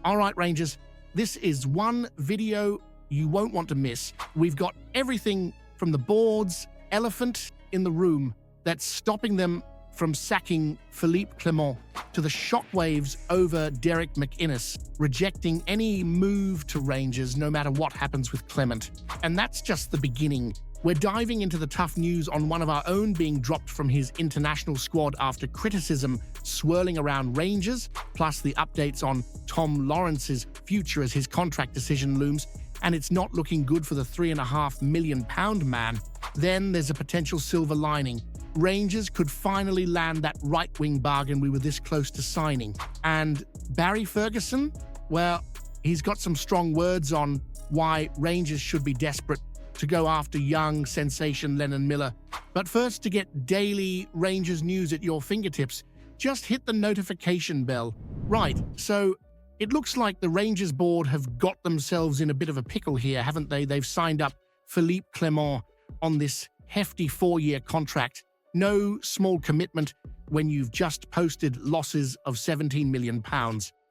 All right, Rangers, this is one video you won't want to miss. We've got everything from the board's elephant in the room that's stopping them from sacking Philippe Clement to the shockwaves over Derek McKinnis, rejecting any move to Rangers no matter what happens with Clement. And that's just the beginning. We're diving into the tough news on one of our own being dropped from his international squad after criticism swirling around Rangers, plus the updates on Tom Lawrence's future as his contract decision looms, and it's not looking good for the £3.5 million man. Then there's a potential silver lining. Rangers could finally land that right-wing bargain we were this close to signing. And Barry Ferguson? Well, he's got some strong words on why Rangers should be desperate to go after young sensation Lennon Miller. But first, to get daily Rangers news at your fingertips, just hit the notification bell. Right, so it looks like the Rangers board have got themselves in a bit of a pickle here, haven't they? They've signed up Philippe Clement on this hefty 4-year contract. No small commitment when you've just posted losses of £17 million.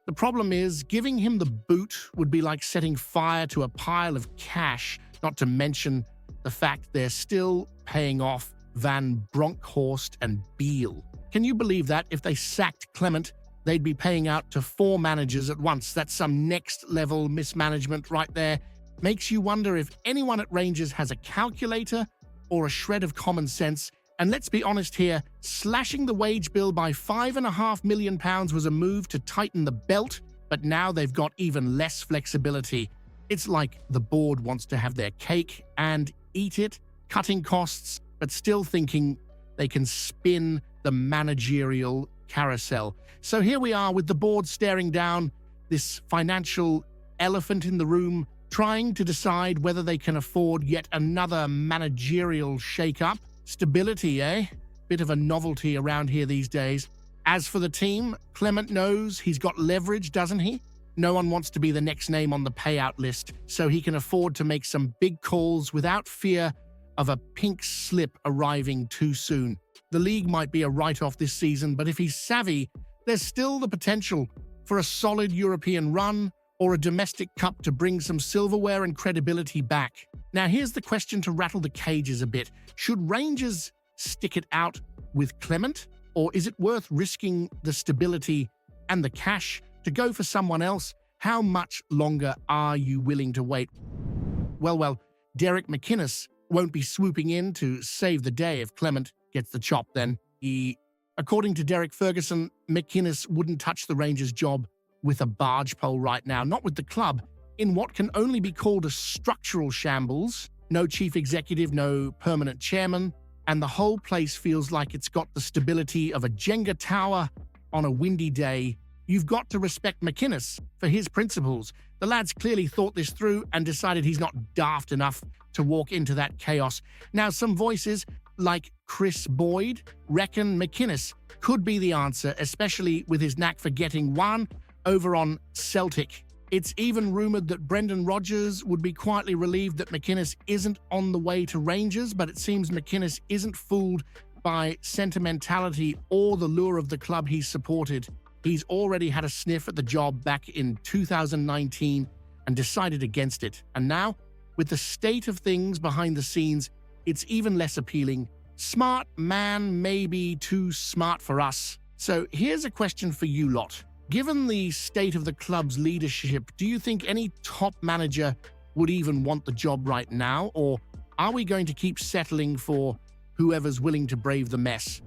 The problem is, giving him the boot would be like setting fire to a pile of cash, not to mention the fact they're still paying off Van Bronckhorst and Beale. Can you believe that? If they sacked Clement, they'd be paying out to 4 managers at once. That's some next-level mismanagement right there. Makes you wonder if anyone at Rangers has a calculator or a shred of common sense. And let's be honest here, slashing the wage bill by £5.5 million was a move to tighten the belt, but now they've got even less flexibility. It's like the board wants to have their cake and eat it, cutting costs, but still thinking they can spin the managerial carousel. So here we are with the board staring down this financial elephant in the room, trying to decide whether they can afford yet another managerial shake-up. Stability, eh? Bit of a novelty around here these days. As for the team, Clement knows he's got leverage, doesn't he? No one wants to be the next name on the payout list, so he can afford to make some big calls without fear of a pink slip arriving too soon. The league might be a write-off this season, but if he's savvy, there's still the potential for a solid European run or a domestic cup to bring some silverware and credibility back. Now here's the question to rattle the cages a bit. Should Rangers stick it out with Clement, or is it worth risking the stability and the cash to go for someone else? How much longer are you willing to wait? Well, Derek McKinnis won't be swooping in to save the day if Clement gets the chop then. According to Derek Ferguson, McKinnis wouldn't touch the Rangers' job with a barge pole right now, not with the club, in what can only be called a structural shambles. No chief executive, no permanent chairman, and the whole place feels like it's got the stability of a Jenga tower on a windy day. You've got to respect McKinnis for his principles. The lad's clearly thought this through and decided he's not daft enough to walk into that chaos. Now, some voices, like Chris Boyd, reckon McKinnis could be the answer, especially with his knack for getting one over on Celtic. It's even rumored that Brendan Rodgers would be quietly relieved that McKinnis isn't on the way to Rangers, but it seems McKinnis isn't fooled by sentimentality or the lure of the club he's supported. He's already had a sniff at the job back in 2019 and decided against it. And now, with the state of things behind the scenes, it's even less appealing. Smart man may be too smart for us. So here's a question for you lot. Given the state of the club's leadership, do you think any top manager would even want the job right now? Or are we going to keep settling for whoever's willing to brave the mess?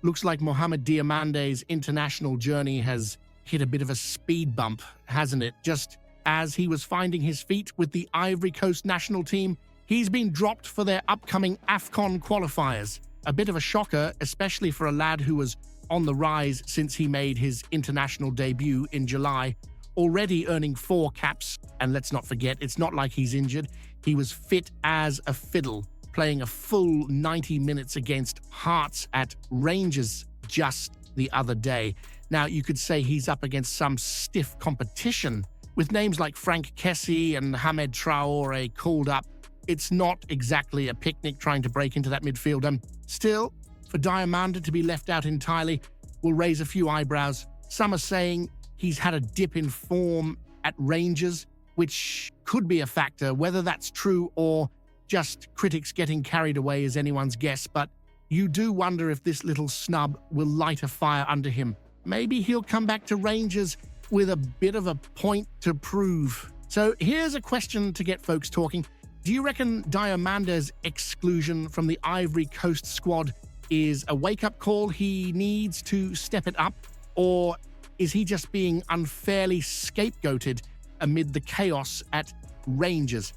Looks like Mohamed Diamand's international journey has hit a bit of a speed bump, hasn't it? Just as he was finding his feet with the Ivory Coast national team, he's been dropped for their upcoming AFCON qualifiers. A bit of a shocker, especially for a lad who was on the rise since he made his international debut in July, already earning 4 caps. And let's not forget, it's not like he's injured. He was fit as a fiddle, playing a full 90 minutes against Hearts at Rangers just the other day. Now, you could say he's up against some stiff competition. With names like Frank Kessie and Hamed Traore called up, it's not exactly a picnic trying to break into that midfield. Still, for Diamand to be left out entirely will raise a few eyebrows. Some are saying he's had a dip in form at Rangers, which could be a factor. Whether that's true or just critics getting carried away is anyone's guess, but you do wonder if this little snub will light a fire under him. Maybe he'll come back to Rangers with a bit of a point to prove. So here's a question to get folks talking. Do you reckon Diamand's exclusion from the Ivory Coast squad is a wake-up call he needs to step it up? Or is he just being unfairly scapegoated amid the chaos at Rangers?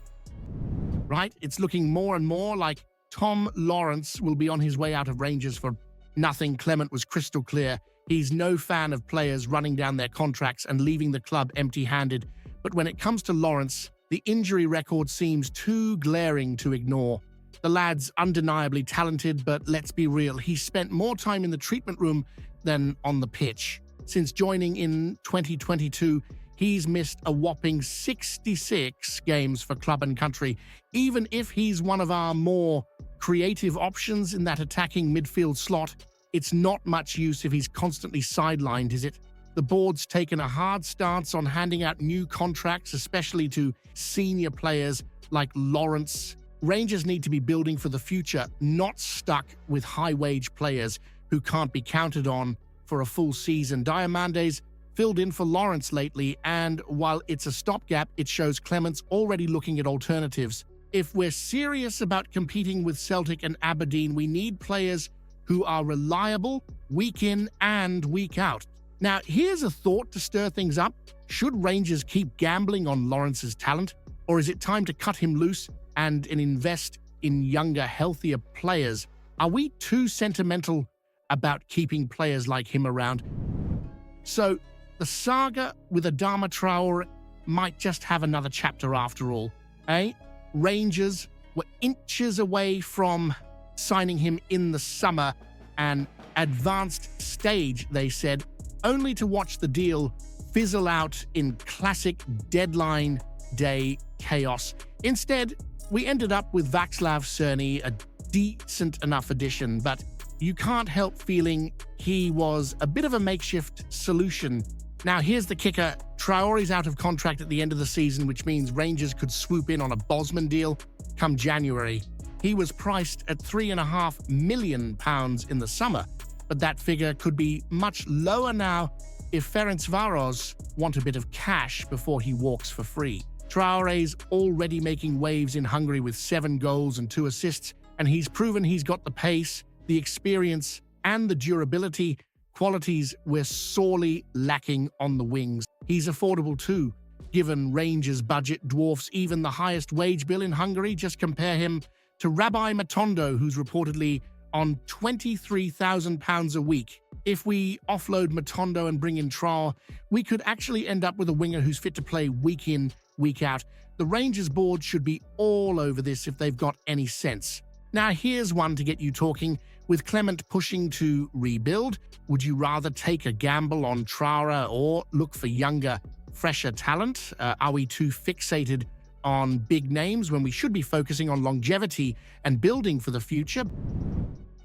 Right? It's looking more and more like Tom Lawrence will be on his way out of Rangers for nothing. Clement was crystal clear. He's no fan of players running down their contracts and leaving the club empty-handed. But when it comes to Lawrence, the injury record seems too glaring to ignore. The lad's undeniably talented, but let's be real, he's spent more time in the treatment room than on the pitch. Since joining in 2022, he's missed a whopping 66 games for club and country. Even if he's one of our more creative options in that attacking midfield slot, it's not much use if he's constantly sidelined, is it? The board's taken a hard stance on handing out new contracts, especially to senior players like Lawrence. Rangers need to be building for the future, not stuck with high-wage players who can't be counted on for a full season. Diamand's filled in for Lawrence lately, and while it's a stopgap, it shows Clement's already looking at alternatives. If we're serious about competing with Celtic and Aberdeen, we need players who are reliable week in and week out. Now, here's a thought to stir things up. Should Rangers keep gambling on Lawrence's talent, or is it time to cut him loose and invest in younger, healthier players? Are we too sentimental about keeping players like him around? So, the saga with Adama Traore might just have another chapter after all, eh? Rangers were inches away from signing him in the summer, an advanced stage, they said, only to watch the deal fizzle out in classic deadline day chaos. Instead, we ended up with Václav Cerny, a decent enough addition, but you can't help feeling he was a bit of a makeshift solution. Now, here's the kicker. Traore's out of contract at the end of the season, which means Rangers could swoop in on a Bosman deal come January. He was priced at £3.5 million in the summer, but that figure could be much lower now if Ferencváros want a bit of cash before he walks for free. Traore's already making waves in Hungary with 7 goals and 2 assists, and he's proven he's got the pace, the experience, and the durability, qualities we're sorely lacking on the wings. He's affordable too, given Rangers' budget dwarfs even the highest wage bill in Hungary. Just compare him to Rabbi Matondo, who's reportedly on £23,000 a week. If we offload Matondo and bring in Traore, we could actually end up with a winger who's fit to play week in, week out. The Rangers board should be all over this if they've got any sense. Now, here's one to get you talking. With Clement pushing to rebuild, would you rather take a gamble on Traore or look for younger, fresher talent? Are we too fixated on big names when we should be focusing on longevity and building for the future?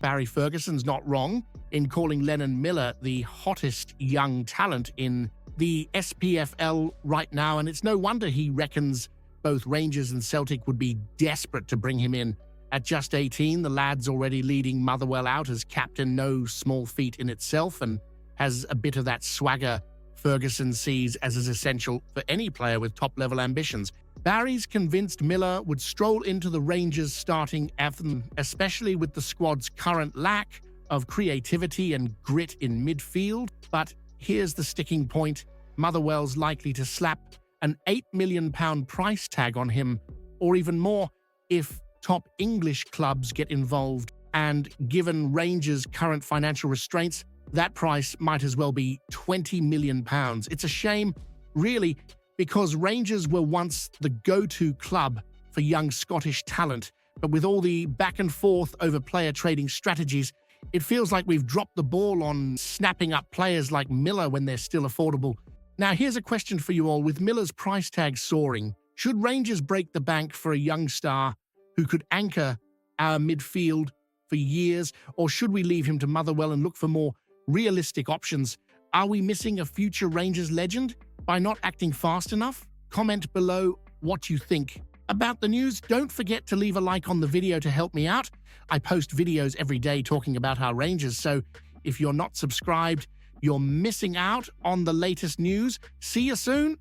Barry Ferguson's not wrong in calling Lennon Miller the hottest young talent in the SPFL right now, and it's no wonder he reckons both Rangers and Celtic would be desperate to bring him in. At just 18, the lad's already leading Motherwell out as captain, no small feat in itself, and has a bit of that swagger Ferguson sees as essential for any player with top-level ambitions. Barry's convinced Miller would stroll into the Rangers starting anthem, especially with the squad's current lack of creativity and grit in midfield. But here's the sticking point. Motherwell's likely to slap an £8 million price tag on him, or even more if top English clubs get involved. And given Rangers' current financial restraints, that price might as well be £20 million. It's a shame, really, because Rangers were once the go-to club for young Scottish talent, but with all the back and forth over player trading strategies, it feels like we've dropped the ball on snapping up players like Miller when they're still affordable. Now, here's a question for you all. With Miller's price tag soaring, should Rangers break the bank for a young star who could anchor our midfield for years, or should we leave him to Motherwell and look for more realistic options Are we missing a future Rangers legend by not acting fast enough? Comment below what you think about the news. Don't forget to leave a like on the video to help me out. I post videos every day talking about our Rangers, so if you're not subscribed, you're missing out on the latest news. See you soon.